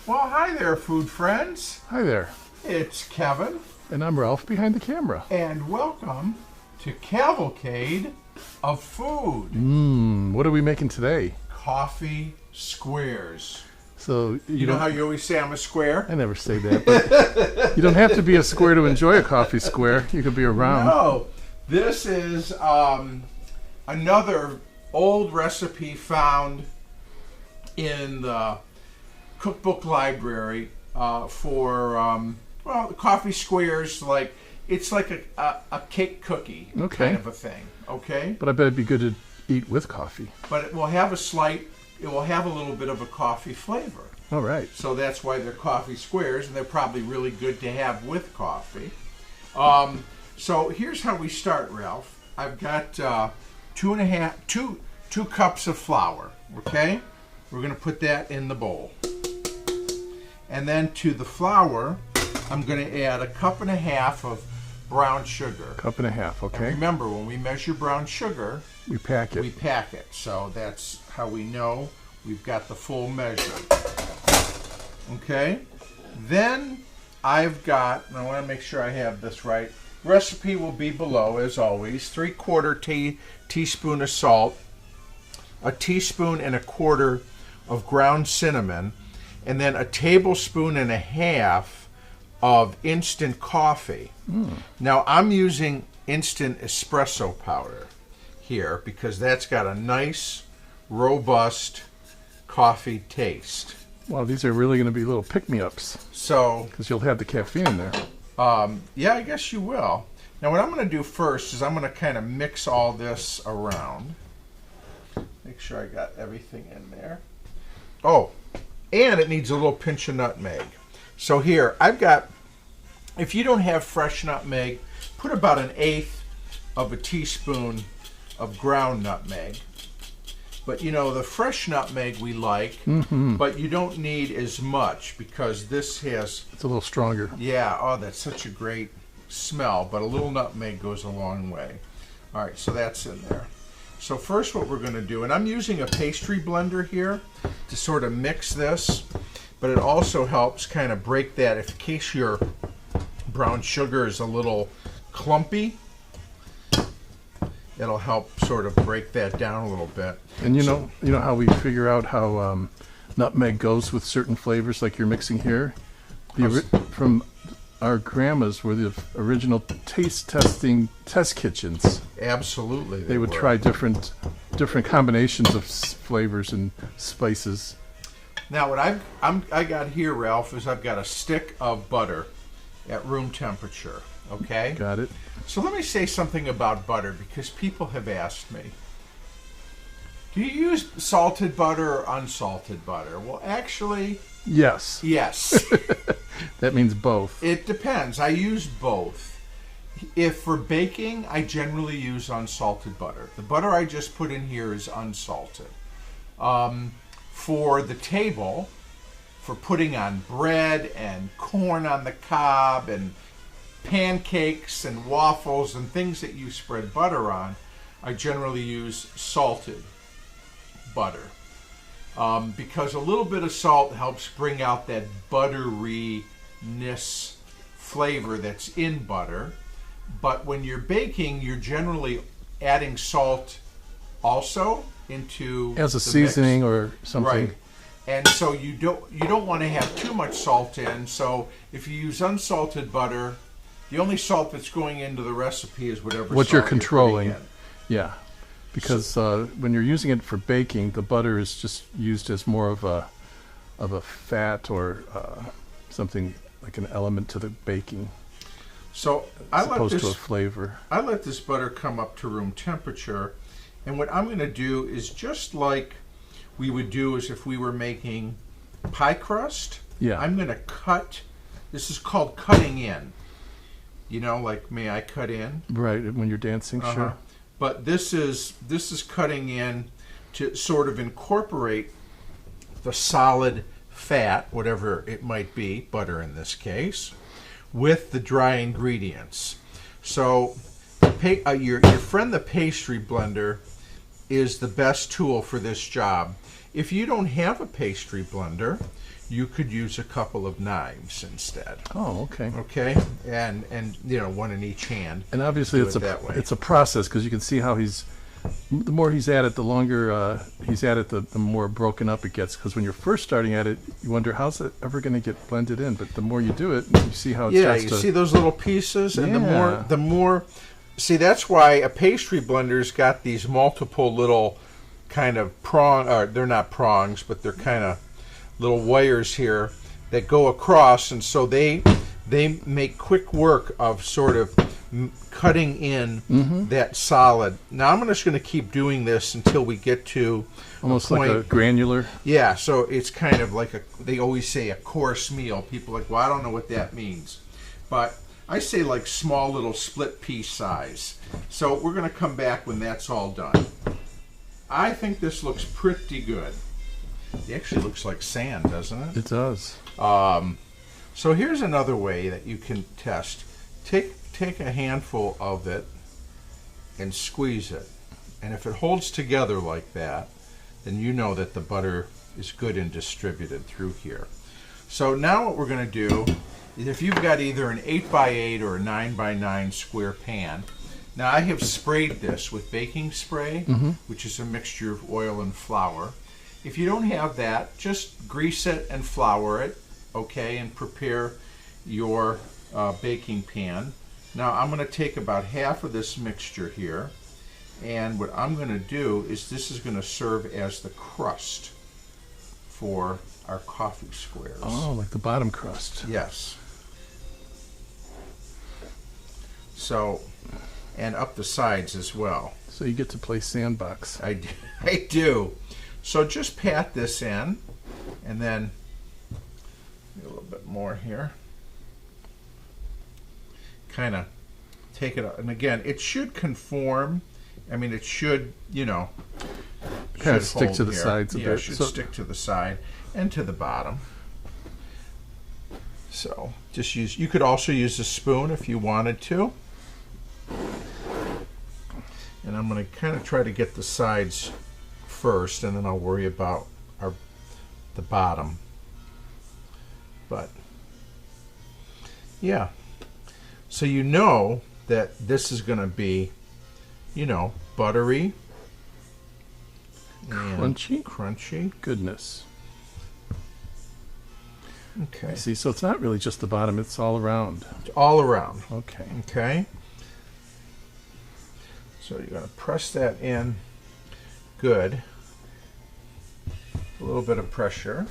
Well, hi there, food friends. Hi there. It's Kevin. And I'm Ralph behind the camera. And welcome to Cavalcade of Food. What are we making today? Coffee squares. So You know how you always say I'm a square? I never say that, but you don't have to be a square to enjoy a coffee square. You could be a round. No, this is another old recipe found in the cookbook library for coffee squares. It's like a cake cookie kind of a thing. Okay, But I bet it'd be good to eat with coffee. but it will have a little bit of a coffee flavor. All right. So that's why they're coffee squares, and they're probably really good to have with coffee. So here's how we start, Ralph. I've got 2 cups of flour. Okay, we're going to put that in the bowl, and then to the flour, I'm going to add 1.5 cups of brown sugar. 1.5 cups, okay. And remember, when we measure brown sugar, We pack it. we pack it. So that's how we know we've got the full measure. Okay? Then I've got, and I want to make sure I have this right. Recipe will be below, as always. 3/4 teaspoon of salt, 1.25 teaspoons of ground cinnamon, and then 1.5 tablespoons of instant coffee. Now I'm using instant espresso powder here because that's got a nice, robust coffee taste. Wow, these are really going to be little pick-me-ups So, because you'll have the caffeine in there. yeah, I guess you will. Now what I'm going to do first is I'm going to kind of mix all this around. Make sure I got everything in there. Oh, and it needs a little pinch of nutmeg. So here, I've got, if you don't have fresh nutmeg, put about 1/8 teaspoon of ground nutmeg. But you know, the fresh nutmeg we like, but you don't need as much because this has, It's a little stronger. yeah, oh, that's such a great smell, but a little nutmeg goes a long way. All right, so that's in there. So first what we're going to do, and I'm using a pastry blender here to sort of mix this, but it also helps kind of break that in case your brown sugar is a little clumpy. It'll help sort of break that down a little bit. And you know how we figure out how nutmeg goes with certain flavors like you're mixing here? From our grandmas were the original taste testing test kitchens. Absolutely. They would were. try different combinations of flavors and spices. Now what I got here, Ralph, is I've got a stick of butter at room temperature. Okay? Got it? So let me say something about butter because people have asked me, do you use salted butter or unsalted butter? Well, actually, Yes. yes. That means both. It depends. I use both. If for baking, I generally use unsalted butter. The butter I just put in here is unsalted. For the table, for putting on bread and corn on the cob and pancakes and waffles and things that you spread butter on, I generally use salted butter. Because a little bit of salt helps bring out that butteriness flavor that's in butter. But when you're baking, you're generally adding salt also into As a the seasoning mix. or something. Right. And so you don't want to have too much salt in. So if you use unsalted butter, the only salt that's going into the recipe is whatever What salt you're putting controlling. in. Yeah. Because when you're using it for baking, the butter is just used as more of a fat or something like an element to the baking, So as opposed to a flavor. I let this butter come up to room temperature, and what I'm going to do is just like we would do as if we were making pie crust. Yeah. I'm going to cut. This is called cutting in. You know, like may I cut in? Right, when you're dancing, sure. But this is cutting in to sort of incorporate the solid fat, whatever it might be, butter in this case, with the dry ingredients. So your friend the pastry blender is the best tool for this job. If you don't have a pastry blender, you could use a couple of knives instead. Oh, okay. Okay, and you know, one in each hand. And obviously Do it's it that way. it's a process, because you can see how the more he's at it, the longer he's at it, the more broken up it gets. Because when you're first starting at it, you wonder, how's it ever going to get blended in? But the more you do it, you see how it Yeah, starts you to... see those little pieces, and Yeah. the more. See, that's why a pastry blender's got these multiple little kind of or they're not prongs, but they're kind of little wires here that go across, and so they make quick work of sort of cutting in that solid. Now I'm just going to keep doing this until we get to Almost a point, like a granular. Yeah, so it's kind of like they always say a coarse meal. People are like, well, I don't know what that means, but I say like small little split pea size. So we're going to come back when that's all done. I think this looks pretty good. It actually looks like sand, doesn't it? It does. So here's another way that you can test. Take a handful of it and squeeze it. And if it holds together like that, then you know that the butter is good and distributed through here. So now what we're going to do is, if you've got either an 8x8 or a 9x9 square pan, now I have sprayed this with baking spray, which is a mixture of oil and flour. If you don't have that, just grease it and flour it, okay, and prepare your baking pan. Now I'm going to take about half of this mixture here, and what I'm going to do is this is going to serve as the crust for our coffee squares. Oh, like the bottom crust. Yes. So, and up the sides as well. So you get to play sandbox. I do. So just pat this in, and then a little bit more here. Kind of take it, and again, it should conform. I mean, it should, you know, Kind of should stick hold to the here. sides a Yeah, bit. it should So- stick to the side and to the bottom. So just use. You could also use a spoon if you wanted to. And I'm going to kind of try to get the sides first, and then I'll worry about the bottom. But yeah, so you know that this is going to be, you know, buttery, and crunchy. Goodness. Okay, See, so it's not really just the bottom, it's all around. all around. Okay. Okay. So you're going to press that in good. A little bit of pressure.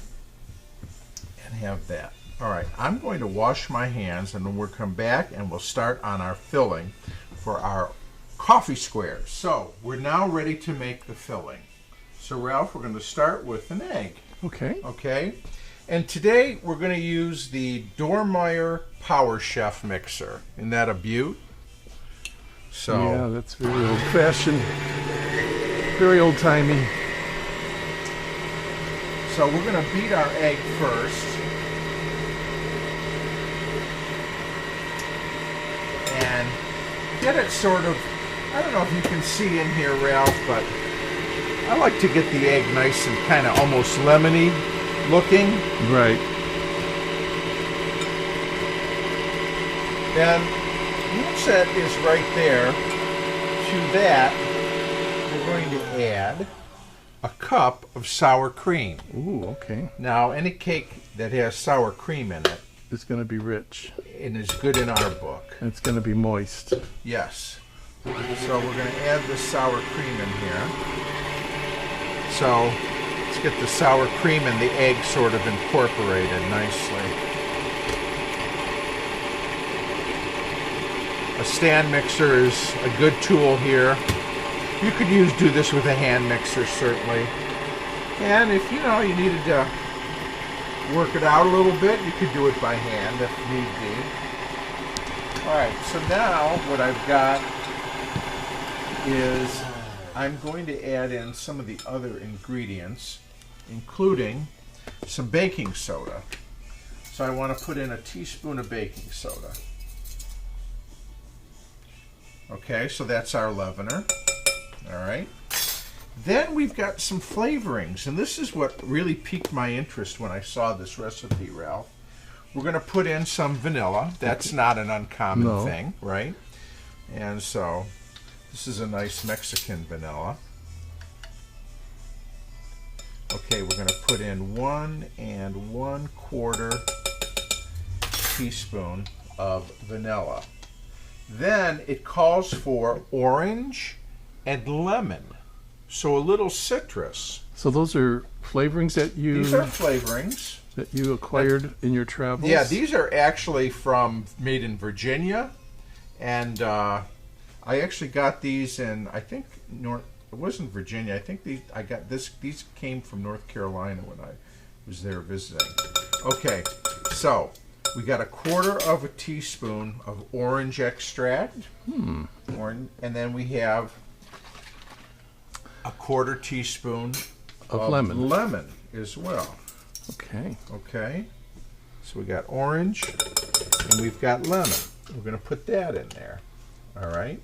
And have that. All right, I'm going to wash my hands, and then we'll come back and we'll start on our filling for our coffee squares. So we're now ready to make the filling. So Ralph, we're going to start with an egg. Okay. Okay. And today we're going to use the Dormeyer Power Chef mixer. Isn't that a beaut? So Yeah, that's very old-fashioned. Very old-timey. So we're going to beat our egg first. And get it sort of, I don't know if you can see in here, Ralph, but I like to get the egg nice and kind of almost lemony looking. Right. And once that is right there, to that, we're going to add a cup of sour cream. Ooh, okay. Now, any cake that has sour cream in it, It's going to be rich. and is good in our book. And it's going to be moist. Yes. So we're going to add the sour cream in here. So let's get the sour cream and the egg sort of incorporated nicely. A stand mixer is a good tool here. You could do this with a hand mixer, certainly. And if you needed to work it out a little bit, you could do it by hand if need be. All right, so now what I've got is I'm going to add in some of the other ingredients, including some baking soda. So I want to put in a teaspoon of baking soda. Okay, so that's our leavener. All right. Then we've got some flavorings, and this is what really piqued my interest when I saw this recipe, Ralph. We're going to put in some vanilla. That's not an uncommon thing, right? And so this is a nice Mexican vanilla. Okay, we're going to put in 1 1/4 teaspoon of vanilla. Then it calls for orange and lemon, so a little citrus. So those are flavorings that These are flavorings that you acquired in your travels? Yeah, these are actually made in Virginia, and I actually got these in, I think, it wasn't Virginia. I think these came from North Carolina when I was there visiting. Okay, so we got 1/4 teaspoon of orange extract, and then we have 1/4 teaspoon of lemon as well. Okay. Okay, so we got orange and we've got lemon. We're going to put that in there. All right.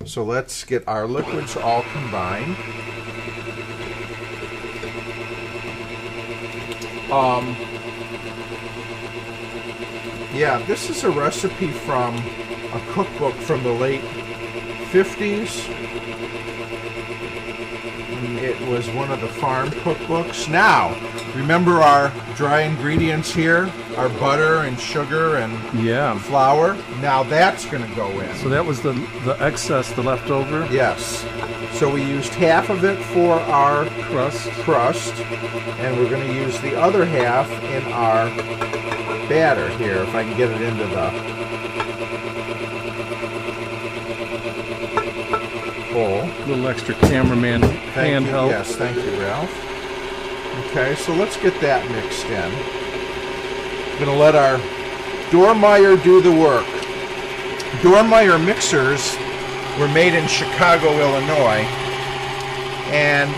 So let's get our liquids all combined. Yeah, this is a recipe from a cookbook from the late 50s. It was one of the farm cookbooks. Now, remember our dry ingredients here? Our butter and sugar and flour? Now that's going to go in. So that was the excess, the leftover? Yes. So we used half of it for our crust, and we're going to use the other half in our batter here, if I can get it into the bowl. A little extra cameraman hand help. Yes, thank you, Ralph. Okay, so let's get that mixed in. I'm going to let our Dormeyer do the work. Dormeyer mixers were made in Chicago, Illinois, and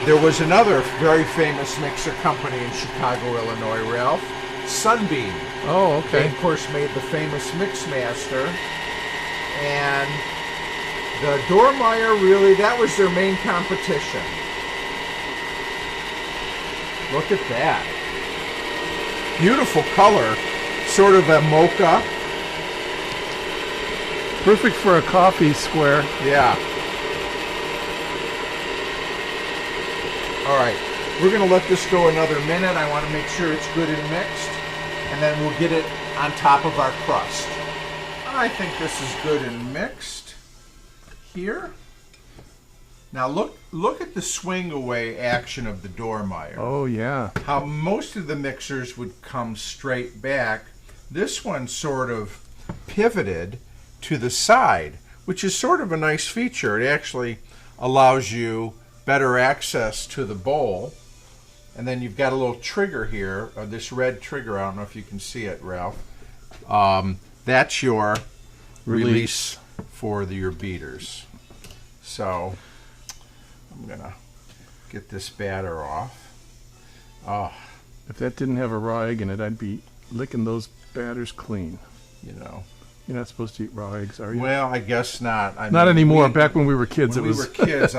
there was another very famous mixer company in Chicago, Illinois, Ralph, Sunbeam. Oh, okay. They, of course, made the famous Mixmaster, and the Dormeyer, really, that was their main competition. Look at that. Beautiful color, sort of a mocha. Perfect for a coffee square. Yeah. All right, we're going to let this go another minute. I want to make sure it's good and mixed, and then we'll get it on top of our crust. I think this is good and mixed here. Now look at the swing away action of the Dormeyer. Oh yeah. How most of the mixers would come straight back. This one sort of pivoted to the side, which is sort of a nice feature. It actually allows you better access to the bowl. And then you've got a little trigger here, this red trigger. I don't know if you can see it, Ralph. That's your release for your beaters. So I'm gonna get this batter off. Oh, if that didn't have a raw egg in it, I'd be licking those batters clean. You know. You're not supposed to eat raw eggs, are you? Well, I guess not. Not anymore. Back when we were kids, we were kids,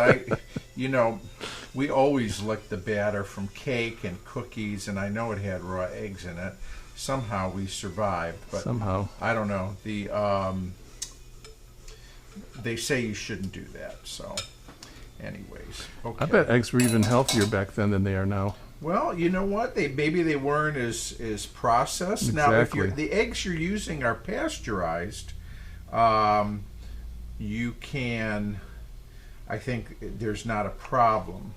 we always licked the batter from cake and cookies, and I know it had raw eggs in it. Somehow we survived, but somehow I don't know. They say you shouldn't do that. So, anyways, okay. I bet eggs were even healthier back then than they are now. Well, you know what? Maybe they weren't as processed. Exactly. Now, if the eggs you're using are pasteurized, you can. I think there's not a problem.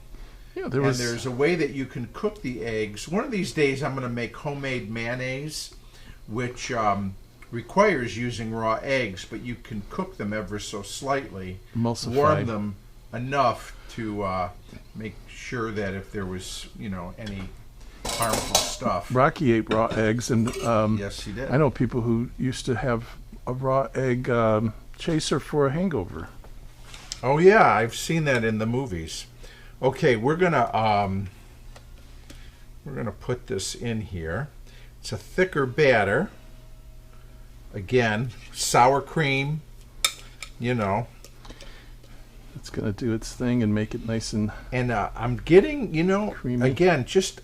Yeah, there's a way that you can cook the eggs. One of these days, I'm going to make homemade mayonnaise, which requires using raw eggs, but you can cook them ever so slightly, emulsified. Warm them enough to make sure that if there was, any harmful stuff. Rocky ate raw eggs, and yes, he did. I know people who used to have a raw egg chaser for a hangover. Oh yeah, I've seen that in the movies. Okay, we're gonna put this in here. It's a thicker batter. Again, sour cream. It's going to do its thing and make it nice and I'm getting, creamy. again, just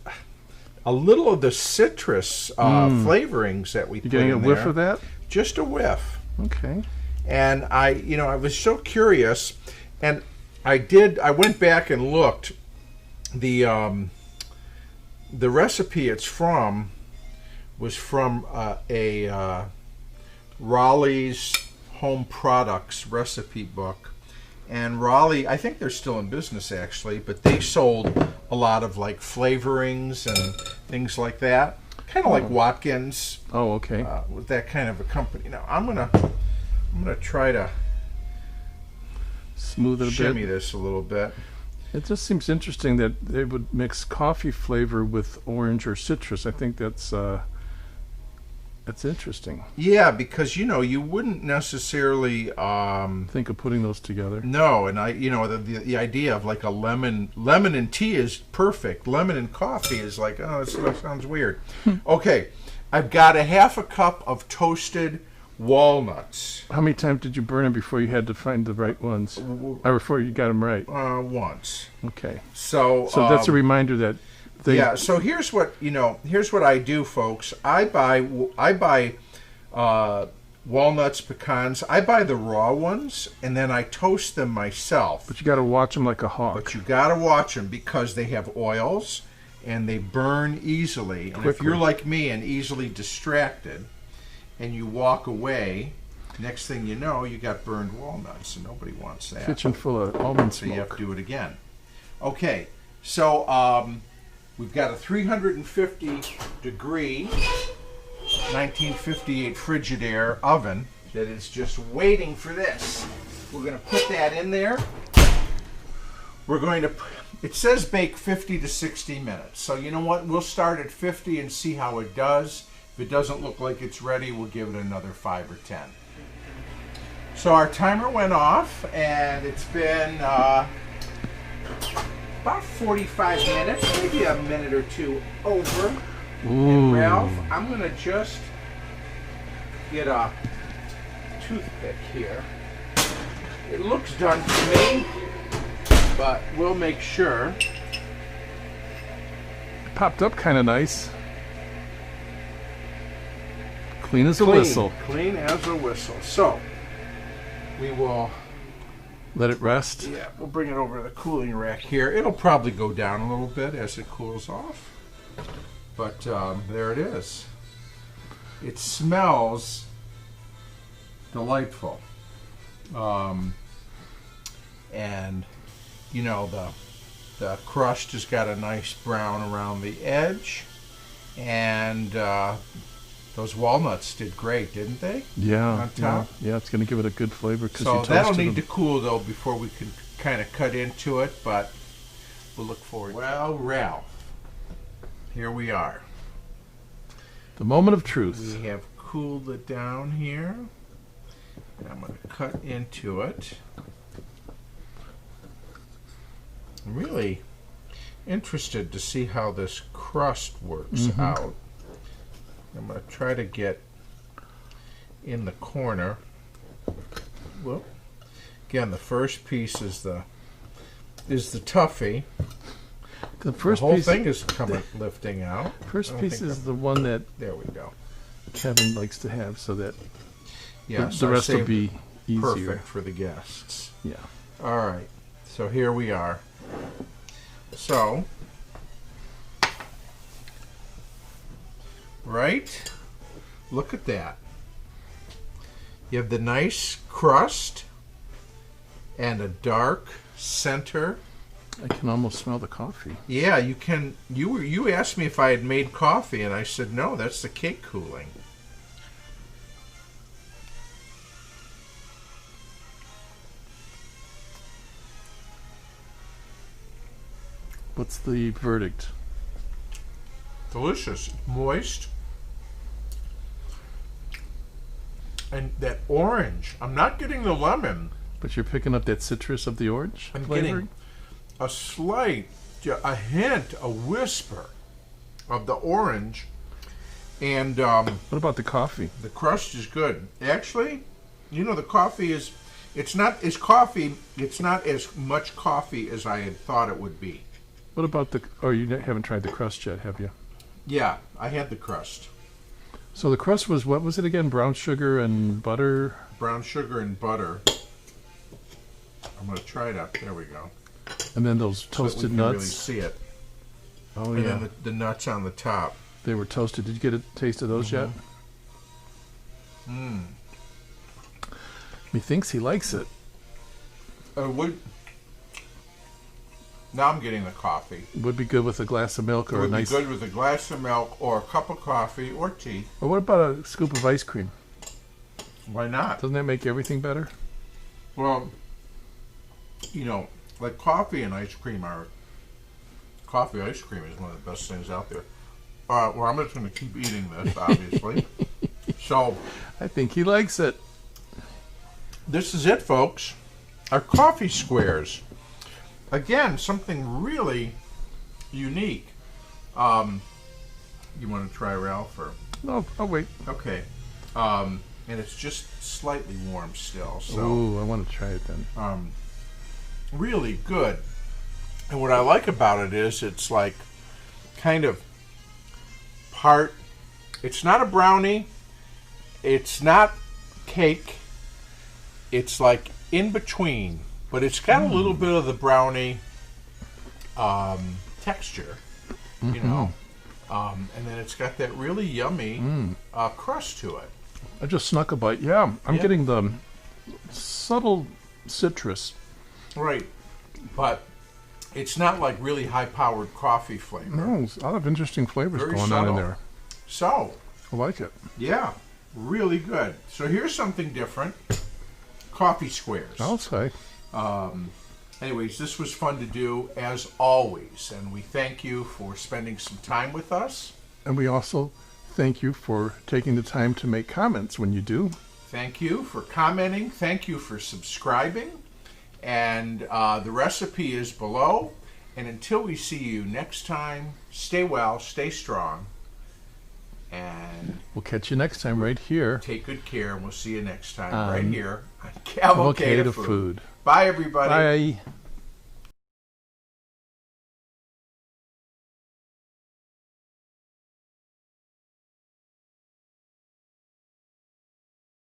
a little of the citrus flavorings that we You put getting in a whiff there. of that? Just a whiff. Okay. And I was so curious, and I went back and looked. The recipe it's from was from a Raleigh's Home Products recipe book. And Raleigh, I think they're still in business actually, but they sold a lot of like flavorings and things like that. Kind of like Watkins. Oh, okay. With that kind of a company. Now I'm gonna try to Smooth it a shimmy bit. this a little bit. It just seems interesting that they would mix coffee flavor with orange or citrus. I think that's interesting. Yeah, because you wouldn't necessarily Think of putting those together. no, and the idea of like a lemon and tea is perfect. Lemon and coffee is like, oh, that sounds weird. Okay, I've got a half a cup of toasted walnuts. How many times did you burn them before you had to find the right ones? Or before you got them right? Once. Okay. So that's a reminder that they... Yeah, so here's what I do, folks. I buy walnuts, pecans. I buy the raw ones, and then I toast them myself. But you got to watch them like a hawk. But you got to watch them because they have oils, and they burn easily. And if Quickly. you're like me and easily distracted, and you walk away, next thing you know, you got burned walnuts, and nobody wants that. Kitchen full of almond So you have smoke. to do it again. Okay, so we've got a 350 degree 1958 Frigidaire oven that is just waiting for this. We're going to put that in there. We're going to, it says bake 50 to 60 minutes. So you know what, we'll start at 50 and see how it does. If it doesn't look like it's ready, we'll give it another 5 or 10. So our timer went off, and it's been about 45 minutes, maybe a minute or two over. Ooh. And Ralph, I'm going to just get a toothpick here. It looks done to me, but we'll make sure. It popped up kind of nice. Clean as a whistle. Clean as a whistle. So, we will, Let it rest. yeah, we'll bring it over to the cooling rack here. It'll probably go down a little bit as it cools off. But there it is. It smells delightful. And, the crust has got a nice brown around the edge. And those walnuts did great, didn't they? Yeah. On top? Yeah, it's going to give it a good flavor because you So toasted that'll need them. to cool, though, before we can kind of cut into it, but we'll look forward. Well, Ralph, here we are. The moment of truth. We have cooled it down here. And I'm going to cut into it. I'm really interested to see how this crust works out. I'm going to try to get in the corner. Well, again, the first piece is the toughie. The first The whole piece, thing is lifting out. first I don't piece think is the one that There we go. Kevin likes to have, so that Yeah, the rest will be easier. perfect for the guests. Yeah. All right, so here we are. So, right, look at that. You have the nice crust and a dark center. I can almost smell the coffee. Yeah, you can. You asked me if I had made coffee, and I said no. That's the cake cooling. What's the verdict? Delicious, moist, and that orange. I'm not getting the lemon. But you're picking up that citrus of the orange I'm flavor? getting a slight, a hint, a whisper of the orange, and What about the coffee? the crust is good. Actually, the coffee is, It's not as coffee. It's not as much coffee as I had thought it would be. What about the? Oh, you haven't tried the crust yet, have you? Yeah, I had the crust. So the crust was, what was it again? Brown sugar and butter. Brown sugar and butter. I'm going to try it up. There we go. And then those So that toasted we can nuts. really see it. Oh And yeah, then the nuts on the top. they were toasted. Did you get a taste of those yet? Mmm. Methinks he likes it. Now I'm getting the coffee. Would be good with a glass of milk It or a would nice. be good with a glass of milk or a cup of coffee or tea. Or what about a scoop of ice cream? Why not? Doesn't that make everything better? Well, you know, like coffee and ice cream are. Coffee ice cream is one of the best things out there. Well, I'm just going to keep eating this, obviously. So, I think he likes it. this is it, folks. Our coffee squares. Again, something really unique. You want to try, Ralph? Or? No, I'll wait. Okay. And it's just slightly warm still. So, Ooh, I want to try it then. really good. And what I like about it is it's like kind of part, it's not a brownie, it's not cake, it's like in between, but it's got a little bit of the brownie texture, you know, and then it's got that really yummy crust to it. I just snuck a bite. Yeah, I'm Yeah. getting the subtle citrus. Right, but it's not like really high-powered coffee flavor. No, there's a lot of interesting flavors Very going on subtle. in there. So, I like it. yeah, really good. So here's something different. Coffee squares. I'll say. Anyways, this was fun to do as always, and we thank you for spending some time with us. And we also thank you for taking the time to make comments when you do. Thank you for commenting. Thank you for subscribing. And the recipe is below. And until we see you next time, stay well, stay strong, and We'll catch you next time right here. take good care. And we'll see you next time On right here on Cavalcade of Food. Bye, everybody. Bye.